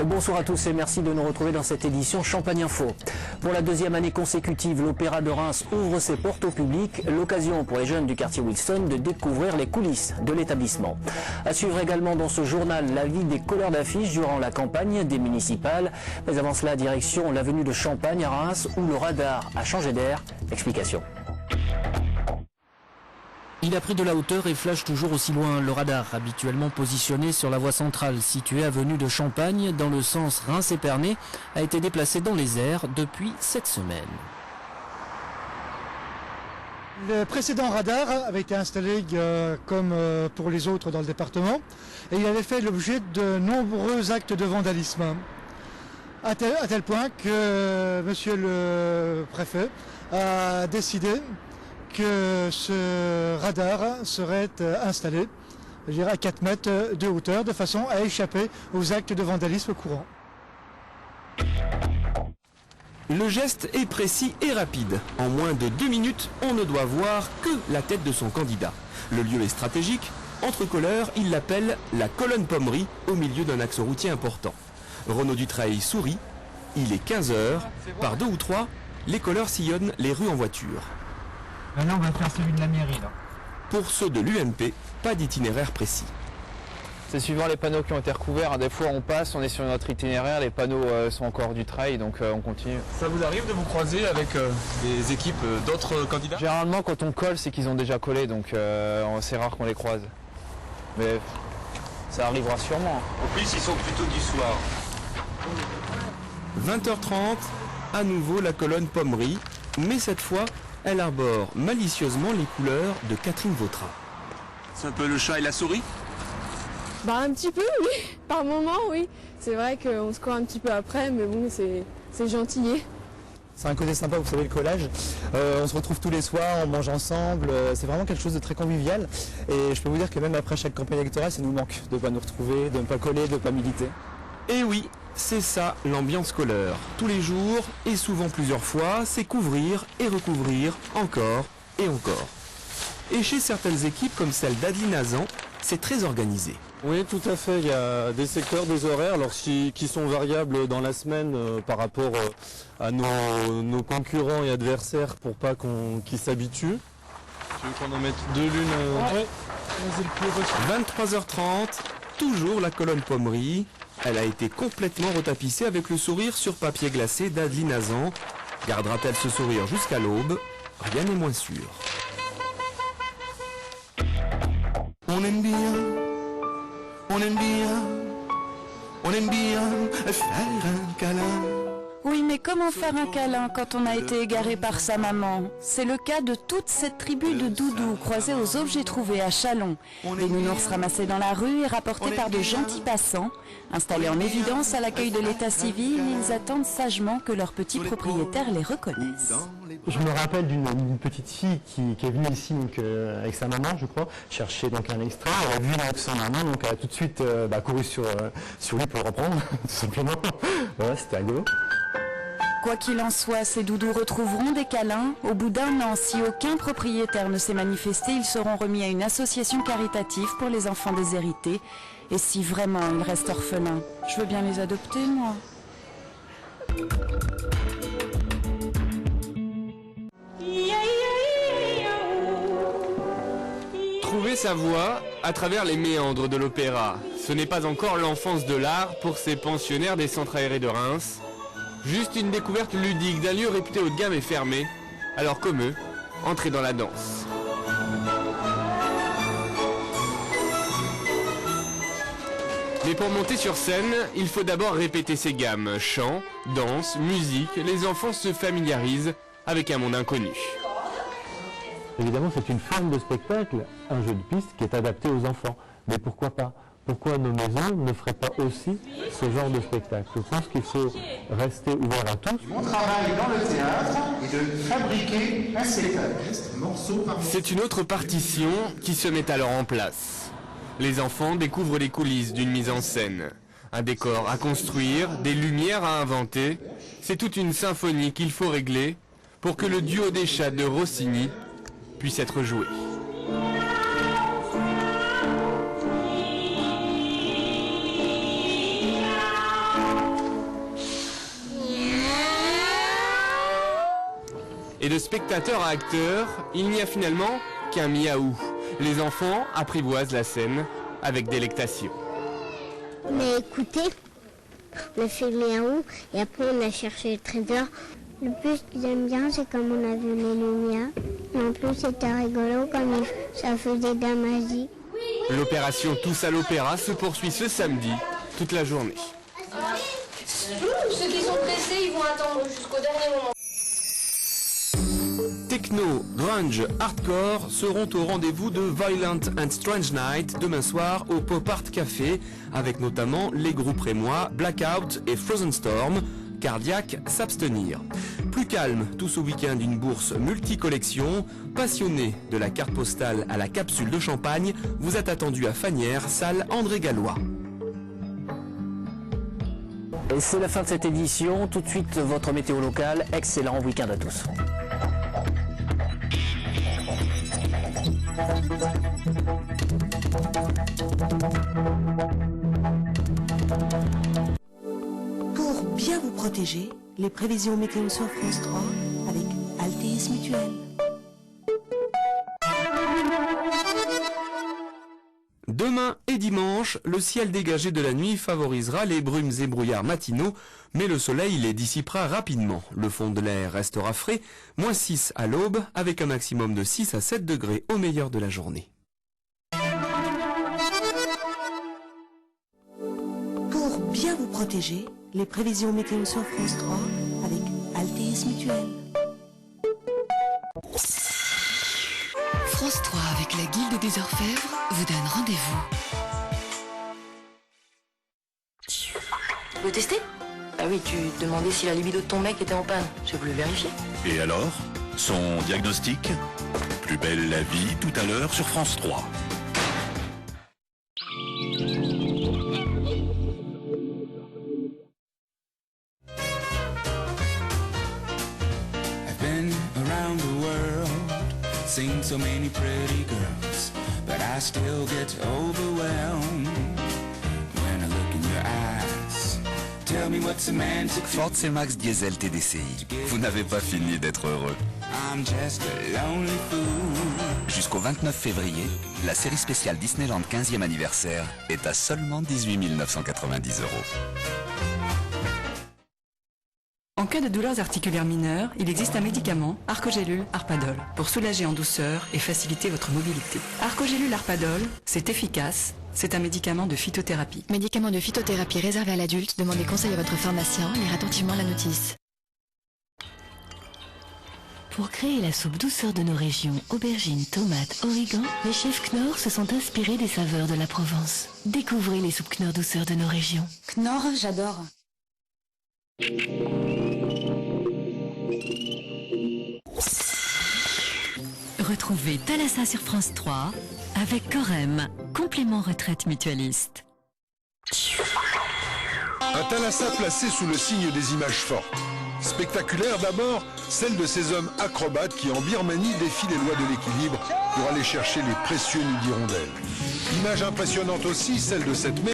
Bonsoir à tous et merci de nous retrouver dans cette édition Champagne Info. Pour la deuxième année consécutive, l'Opéra de Reims ouvre ses portes au public, l'occasion pour les jeunes du quartier Wilson de découvrir les coulisses de l'établissement. À suivre également dans ce journal la vie des colleurs d'affiches durant la campagne des municipales. Mais avant cela, direction l'avenue de Champagne à Reims où le radar a changé d'air. Explication. Il a pris de la hauteur et flash toujours aussi loin. Le radar, habituellement positionné sur la voie centrale située avenue de Champagne dans le sens Reims-Épernay, a été déplacé dans les airs depuis cette semaine. Le précédent radar avait été installé comme pour les autres dans le département et il avait fait l'objet de nombreux actes de vandalisme. À tel point que monsieur le préfet a décidé que ce radar serait installé, je dirais, à 4 mètres de hauteur, de façon à échapper aux actes de vandalisme courants. Le geste est précis et rapide. En moins de 2 minutes, on ne doit voir que la tête de son candidat. Le lieu est stratégique. Entre colleurs, il l'appelle la colonne Pommery, au milieu d'un axe routier important. Renaud Dutreil sourit. Il est 15 h. Par 2 ou 3, les colleurs sillonnent les rues en voiture. Maintenant, on va faire celui de la mairie, là. Pour ceux de l'UMP, pas d'itinéraire précis. C'est suivant les panneaux qui ont été recouverts. Des fois, on passe, on est sur notre itinéraire, les panneaux sont encore du trail, donc on continue. Ça vous arrive de vous croiser avec des équipes d'autres candidats? Généralement, quand on colle, c'est qu'ils ont déjà collé, donc c'est rare qu'on les croise. Mais ça arrivera sûrement. En plus, ils sont plutôt du soir. 20h30, à nouveau la colonne Pommery, mais cette fois, elle arbore malicieusement les couleurs de Catherine Vautrin. C'est un peu le chat et la souris? Bah un petit peu, oui. Par moment, oui. C'est vrai qu'on se court un petit peu après, mais bon, c'est gentillet. C'est un côté sympa, vous savez, le collage. On se retrouve tous les soirs, on mange ensemble. C'est vraiment quelque chose de très convivial. Et je peux vous dire que même après chaque campagne électorale, ça nous manque de ne pas nous retrouver, de ne pas coller, de ne pas militer. Et oui, c'est ça l'ambiance colleur. Tous les jours, et souvent plusieurs fois, c'est couvrir et recouvrir, encore et encore. Et chez certaines équipes, comme celle d'Adeline Hazan, c'est très organisé. Oui, tout à fait. Il y a des secteurs, des horaires alors, qui sont variables dans la semaine par rapport à nos concurrents et adversaires pour pas qu'ils s'habituent. Tu veux qu'on en mette 2 lunes Ouais. 23h30, toujours la colonne Pommery. Elle a été complètement retapissée avec le sourire sur papier glacé d'Adeline Hazan. Gardera-t-elle ce sourire jusqu'à l'aube? Rien n'est moins sûr. On aime bien faire un câlin. Oui, mais comment faire un câlin quand on a été égaré par sa maman? C'est le cas de toute cette tribu de doudous croisés aux objets trouvés à Châlons. Des nounours ramassés dans la rue et rapportés par de gentils passants. Installés en évidence à l'accueil de l'état civil, ils attendent sagement que leurs petits propriétaires les reconnaissent. Je me rappelle d'une petite fille qui est venue ici donc, avec sa maman, je crois, chercher donc, un extrait. Elle a vu donc, son maman, donc elle a tout de suite couru sur lui pour le reprendre, tout simplement. Voilà, c'était rigolo. Quoi qu'il en soit, ces doudous retrouveront des câlins. Au bout d'1 an, si aucun propriétaire ne s'est manifesté, ils seront remis à une association caritative pour les enfants déshérités. Et si vraiment ils restent orphelins, je veux bien les adopter, moi. Trouver sa voie à travers les méandres de l'opéra. Ce n'est pas encore l'enfance de l'art pour ces pensionnaires des centres aérés de Reims. Juste une découverte ludique d'un lieu réputé haut de gamme et fermé. Alors comme eux, entrez dans la danse. Mais pour monter sur scène, il faut d'abord répéter ses gammes. Chant, danse, musique, les enfants se familiarisent avec un monde inconnu. Évidemment, c'est une forme de spectacle, un jeu de piste qui est adapté aux enfants. Mais pourquoi pas? Pourquoi nos maisons ne feraient pas aussi ce genre de spectacle? Je pense qu'il faut rester ouvert à tous. Mon travail dans le théâtre est de fabriquer un spectacle, morceau par morceau. C'est une autre partition qui se met alors en place. Les enfants découvrent les coulisses d'une mise en scène. Un décor à construire, des lumières à inventer. C'est toute une symphonie qu'il faut régler pour que le duo des chats de Rossini puisse être joué. Et de spectateur à acteur, il n'y a finalement qu'un miaou. Les enfants apprivoisent la scène avec délectation. On a écouté, on a fait le miaou et après on a cherché le trésor. Le plus que j'aime bien, c'est comme on a vu les lumières. Et en plus, c'était rigolo comme ça faisait de la magie. L'opération Tous à l'Opéra se poursuit ce samedi, toute la journée. Ceux qui sont pressés, ils vont attendre jusqu'au dernier moment. Techno, grunge, hardcore seront au rendez-vous de Violent and Strange Night demain soir au Pop Art Café, avec notamment les groupes rémois Blackout et Frozen Storm. Cardiaque, s'abstenir. Plus calme, tout ce week-end une bourse multi-collection. Passionné de la carte postale à la capsule de champagne, vous êtes attendu à Fanières, salle André Gallois. Et c'est la fin de cette édition. Tout de suite, votre météo locale. Excellent week-end à tous. Pour bien vous protéger, les prévisions météo sur France 3 avec Altéis Mutuel. Demain et dimanche, le ciel dégagé de la nuit favorisera les brumes et brouillards matinaux, mais le soleil les dissipera rapidement. Le fond de l'air restera frais, moins 6 à l'aube, avec un maximum de 6 à 7 degrés au meilleur de la journée. Pour bien vous protéger, les prévisions météo sur France 3 avec Altéis Mutuel. France 3 avec la Guilde des Orfèvres vous donne rendez-vous. Tu veux tester? Ah oui, tu demandais si la libido de ton mec était en panne. J'ai voulu vérifier. Et alors? Son diagnostic? Plus belle la vie tout à l'heure sur France 3. I've been around the world, seen so many pretty girls, but I still get overwhelmed when I look in your eyes. Tell me what's a man to do. Ford C-Max Diesel TDCi. Vous n'avez pas fini d'être heureux. I'm just a lonely fool. Jusqu'au 29 février, la série spéciale Disneyland 15e anniversaire est à seulement 18 990 €. En cas de douleurs articulaires mineures, il existe un médicament, Arcogélule Arpadol, pour soulager en douceur et faciliter votre mobilité. Arcogélule Arpadol, c'est efficace, c'est un médicament de phytothérapie. Médicament de phytothérapie réservé à l'adulte, demandez conseil à votre pharmacien, lire attentivement la notice. Pour créer la soupe douceur de nos régions, aubergines, tomates, origan, les chefs Knorr se sont inspirés des saveurs de la Provence. Découvrez les soupes Knorr douceur de nos régions. Knorr, j'adore. Retrouvez Thalassa sur France 3 avec Corem, complément retraite mutualiste. Un Thalassa placé sous le signe des images fortes. Spectaculaire d'abord, celle de ces hommes acrobates qui en Birmanie défient les lois de l'équilibre pour aller chercher les précieux nid d'hirondelles. Image impressionnante aussi, celle de cette